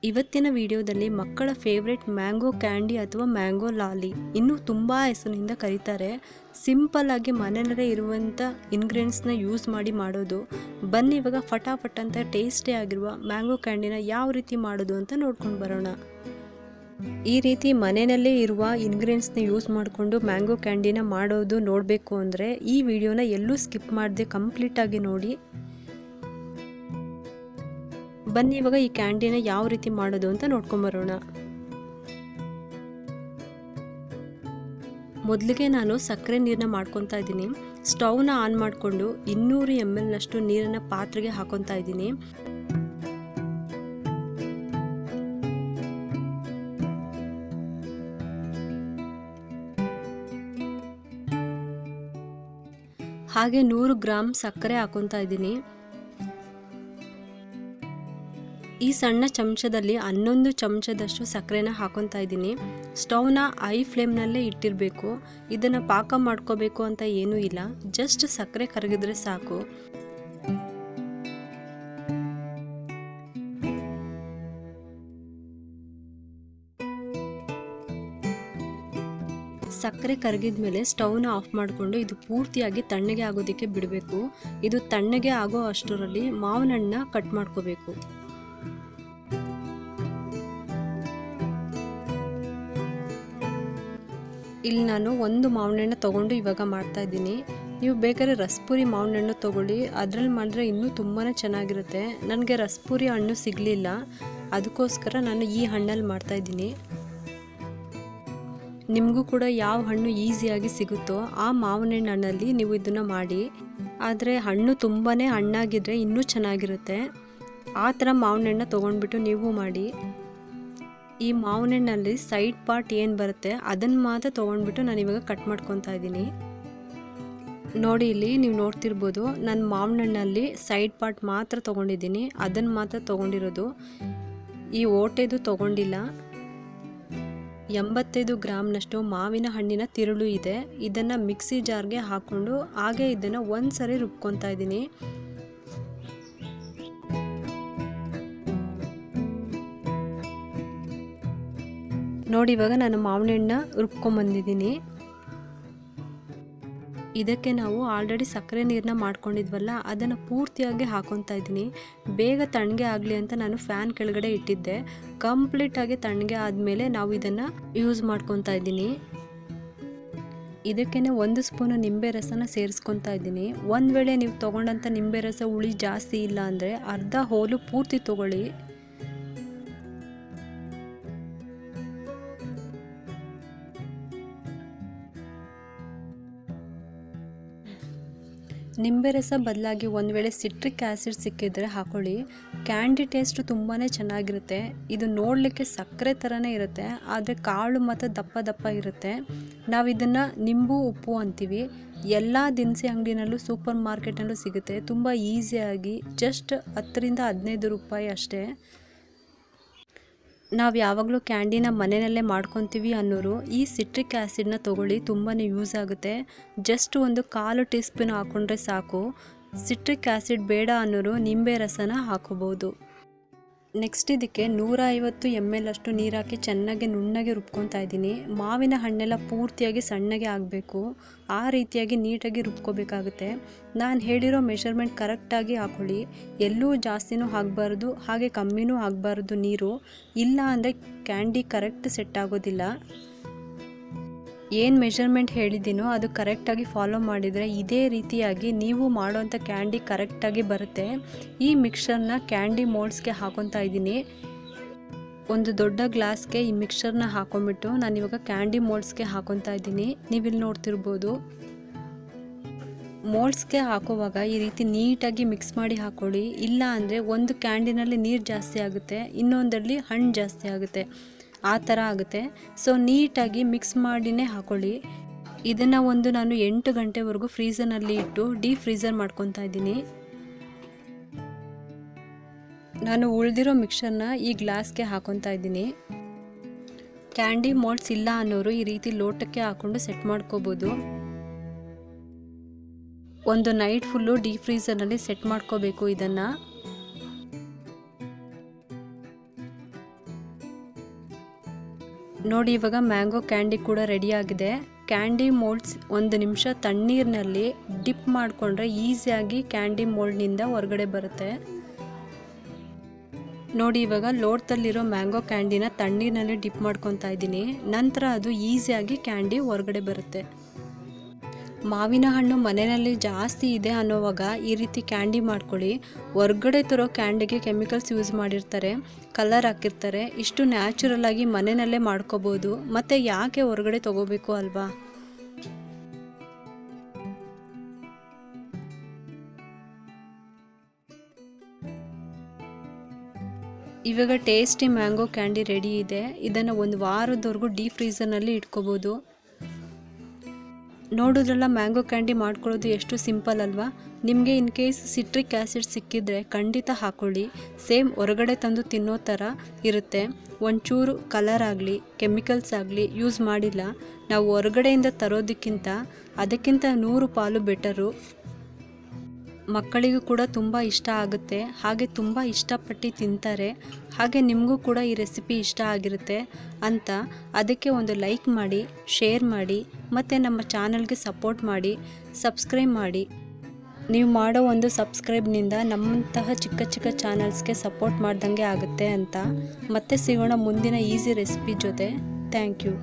ಇವತ್ತಿನ ವಿಡಿಯೋದಲ್ಲಿ ಮಕ್ಕಳ ಫೇವ್ರೆಟ್ ಮ್ಯಾಂಗೋ ಕ್ಯಾಂಡಿ ಅಥವಾ ಮ್ಯಾಂಗೋ ಲಾಲಿ ಇನ್ನೂ ತುಂಬ ಹೆಸರಿನಿಂದ ಕರೀತಾರೆ. ಸಿಂಪಲ್ ಆಗಿ ಮನೆಯಲ್ಲೇ ಇರುವಂಥ ಇಂಗ್ರೀಡಿಯೆಂಟ್ಸ್ನ ಯೂಸ್ ಮಾಡಿ ಮಾಡೋದು. ಬನ್ನಿ ಇವಾಗ ಫಟಾಫಟ್ ಅಂತ ಟೇಸ್ಟಿ ಆಗಿರುವ ಮ್ಯಾಂಗೋ ಕ್ಯಾಂಡಿನ ಯಾವ ರೀತಿ ಮಾಡೋದು ಅಂತ ನೋಡ್ಕೊಂಡು ಬರೋಣ. ಈ ರೀತಿ ಮನೆಯಲ್ಲೇ ಇರುವ ಇಂಗ್ರೀಡಿಯೆಂಟ್ಸ್ನ ಯೂಸ್ ಮಾಡಿಕೊಂಡು ಮ್ಯಾಂಗೋ ಕ್ಯಾಂಡಿನ ಮಾಡೋದು ನೋಡಬೇಕು ಅಂದರೆ ಈ ವಿಡಿಯೋನ ಎಲ್ಲೂ ಸ್ಕಿಪ್ ಮಾಡದೆ ಕಂಪ್ಲೀಟಾಗಿ ನೋಡಿ. ಬನ್ನಿ ಇವಾಗ ಈ ಕ್ಯಾಂಡಿನ ಯಾವ ರೀತಿ ಮಾಡೋದು ಅಂತ ನೋಡ್ಕೊಂಬರೋಣ. ಮೊದಲಿಗೆ ನಾನು ಸಕ್ಕರೆ ನೀರನ್ನ ಮಾಡ್ಕೊತಾ ಇದ್ದೀನಿ. ಸ್ಟವ್ನ ಆನ್ ಮಾಡಿಕೊಂಡು 200 ml ನಷ್ಟು ನೀರನ್ನು ಪಾತ್ರೆಗೆ ಹಾಕೊತಾ ಇದ್ದೀನಿ. ಹಾಗೆ 100 ಗ್ರಾಮ್ ಸಕ್ಕರೆ ಹಾಕೊತಾ ಇದ್ದೀನಿ. ಈ ಸಣ್ಣ ಚಮಚದಲ್ಲಿ 11 ಚಮಚದಷ್ಟು ಸಕ್ಕರೆನ ಹಾಕೊತಾ ಇದ್ದೀನಿ. ಸ್ಟವ್ನ ಹೈ ಫ್ಲೇಮ್ನಲ್ಲೇ ಇಟ್ಟಿರಬೇಕು. ಇದನ್ನು ಪಾಕ ಮಾಡ್ಕೋಬೇಕು ಅಂತ ಏನೂ ಇಲ್ಲ, ಜಸ್ಟ್ ಸಕ್ಕರೆ ಕರಗಿದ್ರೆ ಸಾಕು. ಸಕ್ಕರೆ ಕರಗಿದ ಮೇಲೆ ಸ್ಟವ್ನ ಆಫ್ ಮಾಡಿಕೊಂಡು ಇದು ಪೂರ್ತಿಯಾಗಿ ತಣ್ಣಗೆ ಆಗೋದಕ್ಕೆ ಬಿಡಬೇಕು. ಇದು ತಣ್ಣಗೆ ಆಗೋ ಅಷ್ಟರಲ್ಲಿ ಮಾವಿನ ಹಣ್ಣನ್ನ ಕಟ್ ಮಾಡ್ಕೋಬೇಕು. ಇಲ್ಲಿ ನಾನು ಒಂದು ಮಾವಿನ ಹಣ್ಣು ತೊಗೊಂಡು ಇವಾಗ ಮಾಡ್ತಾ ಇದ್ದೀನಿ. ನೀವು ಬೇಕಾದ್ರೆ ರಸಪುರಿ ಮಾವಿನ ಹಣ್ಣು ತೊಗೊಳ್ಳಿ, ಅದರಲ್ಲಿ ಮಾಡಿದ್ರೆ ಇನ್ನೂ ತುಂಬಾ ಚೆನ್ನಾಗಿರುತ್ತೆ. ನನಗೆ ರಸಪುರಿ ಹಣ್ಣು ಸಿಗಲಿಲ್ಲ, ಅದಕ್ಕೋಸ್ಕರ ನಾನು ಈ ಹಣ್ಣಲ್ಲಿ ಮಾಡ್ತಾ ಇದ್ದೀನಿ. ನಿಮಗೂ ಕೂಡ ಯಾವ ಹಣ್ಣು ಈಸಿಯಾಗಿ ಸಿಗುತ್ತೋ ಆ ಮಾವಿನ ಹಣ್ಣಲ್ಲಿ ನೀವು ಇದನ್ನು ಮಾಡಿ. ಆದರೆ ಹಣ್ಣು ತುಂಬಾ ಹಣ್ಣಾಗಿದ್ದರೆ ಇನ್ನೂ ಚೆನ್ನಾಗಿರುತ್ತೆ. ಆ ಥರ ಮಾವಿನ ಹಣ್ಣು ತೊಗೊಂಡ್ಬಿಟ್ಟು ನೀವು ಮಾಡಿ. ಈ ಮಾವಿನ ಹಣ್ಣಲ್ಲಿ ಸೈಡ್ ಪಾರ್ಟ್ ಏನು ಬರುತ್ತೆ ಅದನ್ನು ಮಾತ್ರ ತೊಗೊಂಡ್ಬಿಟ್ಟು ನಾನು ಇವಾಗ ಕಟ್ ಮಾಡ್ಕೊತಾ ಇದ್ದೀನಿ. ನೋಡಿ ಇಲ್ಲಿ ನೀವು ನೋಡ್ತಿರ್ಬೋದು, ನಾನು ಮಾವಿನ ಹಣ್ಣಲ್ಲಿ ಸೈಡ್ ಪಾರ್ಟ್ ಮಾತ್ರ ತೊಗೊಂಡಿದ್ದೀನಿ, ಅದನ್ನು ಮಾತ್ರ ತೊಗೊಂಡಿರೋದು. ಈ ಓಟೆದು ತೊಗೊಂಡಿಲ್ಲ. 85 ಗ್ರಾಮ್ನಷ್ಟು ಮಾವಿನ ಹಣ್ಣಿನ ತಿರುಳು ಇದೆ. ಇದನ್ನು ಮಿಕ್ಸಿ ಜಾರ್ಗೆ ಹಾಕ್ಕೊಂಡು ಹಾಗೆ ಇದನ್ನು ಒಂದು ಸರಿ ರುಬ್ಕೊತಾ ಇದ್ದೀನಿ. ನೋಡಿ ಇವಾಗ ನಾನು ಮಾವಿನ ಹಣ್ಣನ್ನ ರುಬ್ಕೊಂಬಂದಿದ್ದೀನಿ. ಇದಕ್ಕೆ ನಾವು ಆಲ್ರೆಡಿ ಸಕ್ಕರೆ ನೀರನ್ನ ಮಾಡ್ಕೊಂಡಿದ್ವಲ್ಲ ಅದನ್ನು ಪೂರ್ತಿಯಾಗಿ ಹಾಕೊತಾ ಇದ್ದೀನಿ. ಬೇಗ ತಣ್ಣಗೆ ಆಗಲಿ ಅಂತ ನಾನು ಫ್ಯಾನ್ ಕೆಳಗಡೆ ಇಟ್ಟಿದ್ದೆ. ಕಂಪ್ಲೀಟಾಗಿ ತಣ್ಣಗೆ ಆದಮೇಲೆ ನಾವು ಇದನ್ನು ಯೂಸ್ ಮಾಡ್ಕೊತಾ ಇದ್ದೀನಿ. ಇದಕ್ಕೇ 1 ಸ್ಪೂನು ನಿಂಬೆ ರಸನ ಸೇರಿಸ್ಕೊತಾ ಇದ್ದೀನಿ. ಒಂದು ವೇಳೆ ನೀವು ತೊಗೊಂಡಂಥ ನಿಂಬೆ ರಸ ಹುಳಿ ಜಾಸ್ತಿ ಇಲ್ಲ ಅಂದರೆ ಅರ್ಧ ಹೋಲು ಪೂರ್ತಿ ತೊಗೊಳ್ಳಿ. ನಿಂಬೆ ರಸ ಬದಲಾಗಿ ಒಂದು ವೇಳೆ ಸಿಟ್ರಿಕ್ ಆ್ಯಸಿಡ್ ಸಿಕ್ಕಿದ್ರೆ ಹಾಕೊಳ್ಳಿ. ಕ್ಯಾಂಡಿ ಟೇಸ್ಟ್ ತುಂಬಾ ಚೆನ್ನಾಗಿರುತ್ತೆ. ಇದು ನೋಡಲಿಕ್ಕೆ ಸಕ್ಕರೆ ಥರನೇ ಇರುತ್ತೆ, ಆದರೆ ಕಾಳು ಮತ್ತು ದಪ್ಪ ದಪ್ಪ ಇರುತ್ತೆ. ನಾವು ಇದನ್ನು ನಿಂಬು ಉಪ್ಪು ಅಂತೀವಿ. ಎಲ್ಲ ದಿನಸಿ ಅಂಗಡಿನಲ್ಲೂ ಸೂಪರ್ ಮಾರ್ಕೆಟ್ನಲ್ಲೂ ಸಿಗುತ್ತೆ. ತುಂಬ ಈಸಿಯಾಗಿ ಜಸ್ಟ್ 10ರಿಂದ 15 ರೂಪಾಯಿ ಅಷ್ಟೇ. ನಾವು ಯಾವಾಗಲೂ ಕ್ಯಾಂಡಿನ ಮನೆಯಲ್ಲೇ ಮಾಡ್ಕೊತೀವಿ ಅನ್ನೋರು ಈ ಸಿಟ್ರಿಕ್ ಆ್ಯಸಿಡ್ನ ತೊಗೊಳ್ಳಿ, ತುಂಬಾ ಯೂಸ್ ಆಗುತ್ತೆ. ಜಸ್ಟ್ ಒಂದು 1/4 ಟೀ ಸ್ಪೂನ್ ಹಾಕ್ಕೊಂಡ್ರೆ ಸಾಕು. ಸಿಟ್ರಿಕ್ ಆ್ಯಸಿಡ್ ಬೇಡ ಅನ್ನೋರು ನಿಂಬೆ ರಸನ ಹಾಕೋಬೋದು. ನೆಕ್ಸ್ಟ್ ಇದಕ್ಕೆ 150 ml ಅಷ್ಟು ನೀರು ಹಾಕಿ ಚೆನ್ನಾಗಿ ನುಣ್ಣಗೆ ರುಬ್ಕೊತಾ ಇದ್ದೀನಿ. ಮಾವಿನ ಹಣ್ಣೆಲ್ಲ ಪೂರ್ತಿಯಾಗಿ ಸಣ್ಣಗೆ ಆಗಬೇಕು, ಆ ರೀತಿಯಾಗಿ ನೀಟಾಗಿ ರುಬ್ಕೋಬೇಕಾಗುತ್ತೆ. ನಾನು ಹೇಳಿರೋ ಮೆಷರ್ಮೆಂಟ್ ಕರೆಕ್ಟಾಗಿ ಹಾಕೊಳ್ಳಿ. ಎಲ್ಲೂ ಜಾಸ್ತಿನೂ ಆಗಬಾರ್ದು, ಹಾಗೆ ಕಮ್ಮಿನೂ ಆಗಬಾರ್ದು ನೀರು. ಇಲ್ಲ ಅಂದರೆ ಕ್ಯಾಂಡಿ ಕರೆಕ್ಟ್ ಸೆಟ್ ಆಗೋದಿಲ್ಲ. ಏನು ಮೆಷರ್ಮೆಂಟ್ ಹೇಳಿದ್ದೀನೋ ಅದು ಕರೆಕ್ಟಾಗಿ ಫಾಲೋ ಮಾಡಿದರೆ ಇದೇ ರೀತಿಯಾಗಿ ನೀವು ಮಾಡೋವಂಥ ಕ್ಯಾಂಡಿ ಕರೆಕ್ಟಾಗಿ ಬರುತ್ತೆ. ಈ ಮಿಕ್ಸರ್ನ ಕ್ಯಾಂಡಿ ಮೋಲ್ಡ್ಸ್ಗೆ ಹಾಕೊತಾ ಇದ್ದೀನಿ. ಒಂದು ದೊಡ್ಡ ಗ್ಲಾಸ್ಗೆ ಈ ಮಿಕ್ಸರ್ನ ಹಾಕೊಂಡ್ಬಿಟ್ಟು ನಾನು ಇವಾಗ ಕ್ಯಾಂಡಿ ಮೋಲ್ಡ್ಸ್ಗೆ ಹಾಕೊತಾ ಇದ್ದೀನಿ. ನೀವಿಲ್ಲಿ ನೋಡ್ತಿರ್ಬೋದು. ಮೋಲ್ಡ್ಸ್ಗೆ ಹಾಕುವಾಗ ಈ ರೀತಿ ನೀಟಾಗಿ ಮಿಕ್ಸ್ ಮಾಡಿ ಹಾಕೊಳ್ಳಿ. ಇಲ್ಲ ಅಂದರೆ ಒಂದು ಕ್ಯಾಂಡಿನಲ್ಲಿ ನೀರು ಜಾಸ್ತಿ ಆಗುತ್ತೆ, ಇನ್ನೊಂದರಲ್ಲಿ ಹಣ್ಣು ಜಾಸ್ತಿ ಆಗುತ್ತೆ, ಆ ಥರ ಆಗುತ್ತೆ. ಸೊ ನೀಟಾಗಿ ಮಿಕ್ಸ್ ಮಾಡಿನೇ ಹಾಕೊಳ್ಳಿ. ಇದನ್ನು ನಾನು 8 ಗಂಟೆವರೆಗೂ ಫ್ರೀಝರ್ನಲ್ಲಿ ಇಟ್ಟು ಡೀಪ್ ಫ್ರೀಝರ್ ಮಾಡ್ಕೊತಾ ಇದ್ದೀನಿ. ನಾನು ಉಳಿದಿರೋ ಮಿಕ್ಸರ್ನ ಈ ಗ್ಲಾಸ್ಗೆ ಹಾಕೊತಾ ಇದ್ದೀನಿ. ಕ್ಯಾಂಡಿ ಮೋಲ್ಡ್ಸ್ ಇಲ್ಲ ಅನ್ನೋರು ಈ ರೀತಿ ಲೋಟಕ್ಕೆ ಹಾಕ್ಕೊಂಡು ಸೆಟ್ ಮಾಡ್ಕೋಬೋದು. ಒಂದು ನೈಟ್ ಫುಲ್ಲು ಡೀಪ್ ಫ್ರೀಝರ್ನಲ್ಲಿ ಸೆಟ್ ಮಾಡ್ಕೋಬೇಕು ಇದನ್ನು. ನೋಡಿ ಇವಾಗ ಮ್ಯಾಂಗೋ ಕ್ಯಾಂಡಿ ಕೂಡ ರೆಡಿ ಆಗಿದೆ. ಕ್ಯಾಂಡಿ ಮೋಲ್ಡ್ಸ್ 1 ನಿಮಿಷ ತಣ್ಣೀರಿನಲ್ಲಿ ಡಿಪ್ ಮಾಡಿಕೊಂಡ್ರೆ ಈಸಿಯಾಗಿ ಕ್ಯಾಂಡಿ ಮೋಲ್ಡ್ನಿಂದ ಹೊರಗಡೆ ಬರುತ್ತೆ. ನೋಡಿ ಇವಾಗ ಲೋಟದಲ್ಲಿರೋ ಮ್ಯಾಂಗೋ ಕ್ಯಾಂಡಿನ ತಣ್ಣೀರಿನಲ್ಲಿ ಡಿಪ್ ಮಾಡ್ಕೊತಾ ಇದ್ದೀನಿ. ನಂತರ ಅದು ಈಸಿಯಾಗಿ ಕ್ಯಾಂಡಿ ಹೊರಗಡೆ ಬರುತ್ತೆ. ಮಾವಿನ ಹಣ್ಣು ಮನೆಯಲ್ಲಿ ಜಾಸ್ತಿ ಇದೆ ಅನ್ನೋವಾಗ ಈ ರೀತಿ ಕ್ಯಾಂಡಿ ಮಾಡ್ಕೊಳ್ಳಿ. ಹೊರಗಡೆ ತರೋ ಕ್ಯಾಂಡಿಗೆ ಕೆಮಿಕಲ್ಸ್ ಯೂಸ್ ಮಾಡಿರ್ತಾರೆ, ಕಲರ್ ಹಾಕಿರ್ತಾರೆ. ಇಷ್ಟು ನ್ಯಾಚುರಲ್ ಆಗಿ ಮನೆಯಲ್ಲೇ ಮಾಡ್ಕೋಬೋದು. ಮತ್ತು ಯಾಕೆ ಹೊರಗಡೆ ತೊಗೋಬೇಕು ಅಲ್ವಾ? ಇವಾಗ ಟೇಸ್ಟಿ ಮ್ಯಾಂಗೋ ಕ್ಯಾಂಡಿ ರೆಡಿ ಇದೆ. ಇದನ್ನು 1 ವಾರದವರೆಗೂ ಡೀಪ್ ಫ್ರೀಸರ್ನಲ್ಲಿ ಇಟ್ಕೋಬೋದು. ನೋಡಿದ್ರಲ್ಲ ಮ್ಯಾಂಗೋ ಕ್ಯಾಂಡಿ ಮಾಡ್ಕೊಳ್ಳೋದು ಎಷ್ಟು ಸಿಂಪಲ್ ಅಲ್ವಾ? ನಿಮಗೆ ಇನ್ ಕೇಸ್ ಸಿಟ್ರಿಕ್ ಆ್ಯಸಿಡ್ ಸಿಕ್ಕಿದ್ರೆ ಖಂಡಿತ ಹಾಕ್ಕೊಳ್ಳಿ. ಸೇಮ್ ಹೊರಗಡೆ ತಂದು ತಿನ್ನೋ ಥರ ಇರುತ್ತೆ. ಒಂಚೂರು ಕಲರ್ ಆಗಲಿ ಕೆಮಿಕಲ್ಸ್ ಆಗಲಿ ಯೂಸ್ ಮಾಡಿಲ್ಲ. ನಾವು ಹೊರಗಡೆಯಿಂದ ತರೋದಕ್ಕಿಂತ ಅದಕ್ಕಿಂತ 100 ಪಾಲು ಬೆಟರು. ಮಕ್ಕಳಿಗೂ ಕೂಡ ತುಂಬ ಇಷ್ಟ ಆಗುತ್ತೆ, ಹಾಗೆ ತುಂಬ ಇಷ್ಟಪಟ್ಟು ತಿಂತಾರೆ. ಹಾಗೆ ನಿಮಗೂ ಕೂಡ ಈ ರೆಸಿಪಿ ಇಷ್ಟ ಆಗಿರುತ್ತೆ ಅಂತ ಅದಕ್ಕೆ ಒಂದು ಲೈಕ್ ಮಾಡಿ, ಶೇರ್ ಮಾಡಿ, ಮತ್ತು ನಮ್ಮ ಚಾನಲ್ಗೆ ಸಪೋರ್ಟ್ ಮಾಡಿ, ಸಬ್ಸ್ಕ್ರೈಬ್ ಮಾಡಿ. ನೀವು ಮಾಡೋ ಒಂದು ಸಬ್ಸ್ಕ್ರೈಬ್ನಿಂದ ನಮ್ಮಂತಹ ಚಿಕ್ಕ ಚಿಕ್ಕ ಚಾನಲ್ಸ್ಗೆ ಸಪೋರ್ಟ್ ಮಾಡ್ದಂಗೆ ಆಗುತ್ತೆ ಅಂತ. ಮತ್ತೆ ಸಿಗೋಣ ಮುಂದಿನ ಈಸಿ ರೆಸಿಪಿ ಜೊತೆ. Thank you.